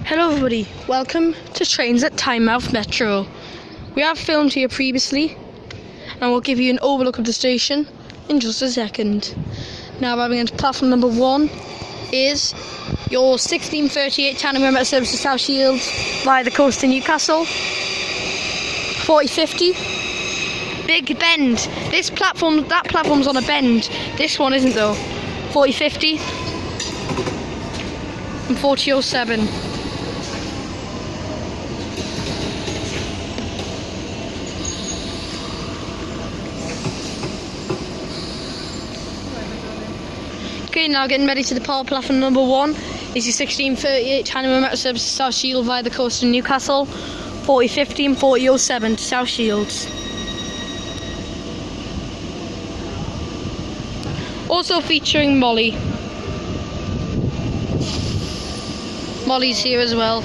Hello everybody, welcome to Trains at Tynemouth Metro. We have filmed here previously and we'll give you an overlook of the station in just a second. Now arriving into platform number 1 is your 1638 Tynemouth service to South Shields via the coast to Newcastle. 4050. Big bend. That platform's on a bend. This one isn't though. 4050 and 4007. Okay, now getting ready to depart. Platform number 1 is your 1638 Tynemouth service to South Shields via the coast to Newcastle. 4050 and 4007 to South Shields. Also featuring Molly. Molly's here as well.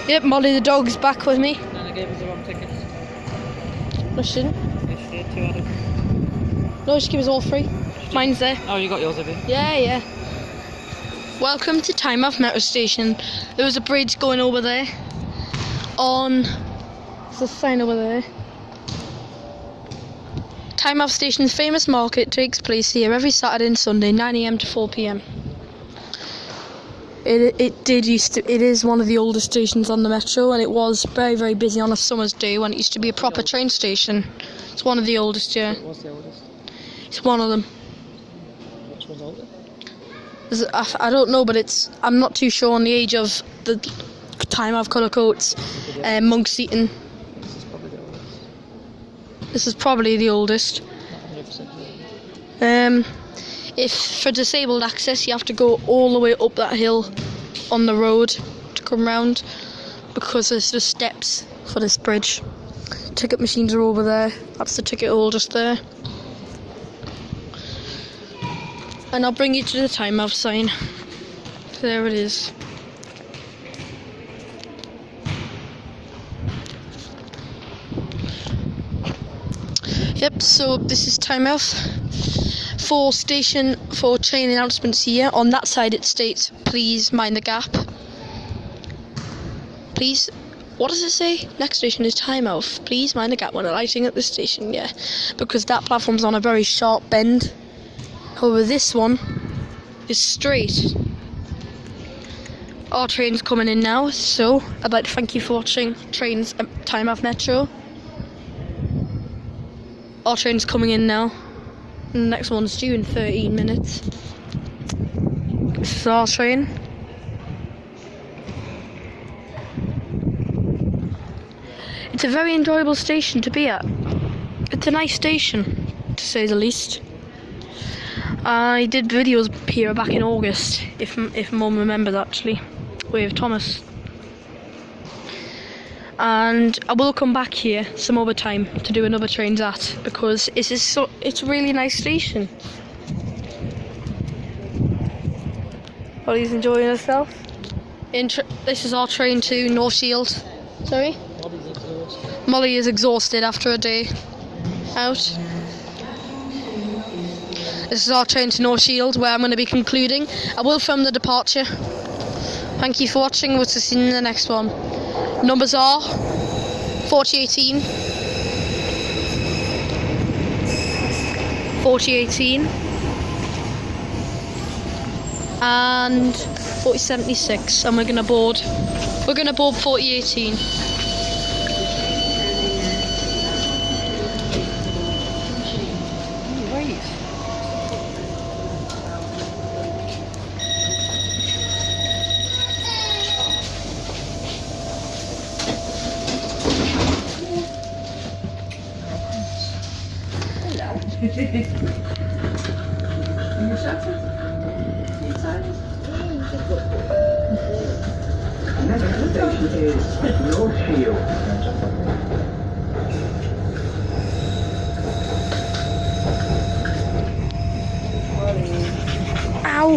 Yep, Molly the dog's back with me. Nana gave us the wrong tickets. No, she didn't. Yes, she did, 2 out of. No, she gave us all 3. Mine's there. Oh, you got yours, have you? Yeah. Welcome to Tynemouth Metro Station. There was a bridge going over there. There's a sign over there. Tynemouth Station's famous market takes place here every Saturday and Sunday, 9 AM to 4 PM. It is one of the oldest stations on the Metro, and it was very, very busy on a summer's day when it used to be a proper train station. It's one of the oldest, yeah. What's the oldest? It's one of them. Which one's older? I don't know, but I'm not too sure on the age of the Tynemouth colour coats, monk seating. This is probably the oldest. This is probably the oldest. Not 100%. If for disabled access, you have to go all the way up that hill on the road to come round, because there's the steps for this bridge. Ticket machines are over there. That's the ticket hole just there. And I'll bring you to the Tynemouth sign. There it is. Yep, so this is Tynemouth. For train announcements here, on that side it states, please mind the gap. Please, what does it say? Next station is Tynemouth. Please mind the gap when alighting at this station, yeah. Because that platform's on a very sharp bend. However, this one is straight. Our train's coming in now, so I'd like to thank you for watching Trains at Tynemouth Metro. Our train's coming in now. And the next one's due in 13 minutes. This is our train. It's a very enjoyable station to be at. It's a nice station, to say the least. I did videos here back in August, if Mum remembers actually, with Thomas. And I will come back here some other time to do another Trains at, because it's a really nice station. Molly's enjoying herself. This is our train to North Shield. Sorry? Molly is exhausted after a day out. This is our train to North Shield, where I'm going to be concluding. I will film the departure. Thank you for watching. We'll see you in the next one. Numbers are 4018, 4018, and 4076, and we're gonna board 4018. Next station is North Shield. Ow!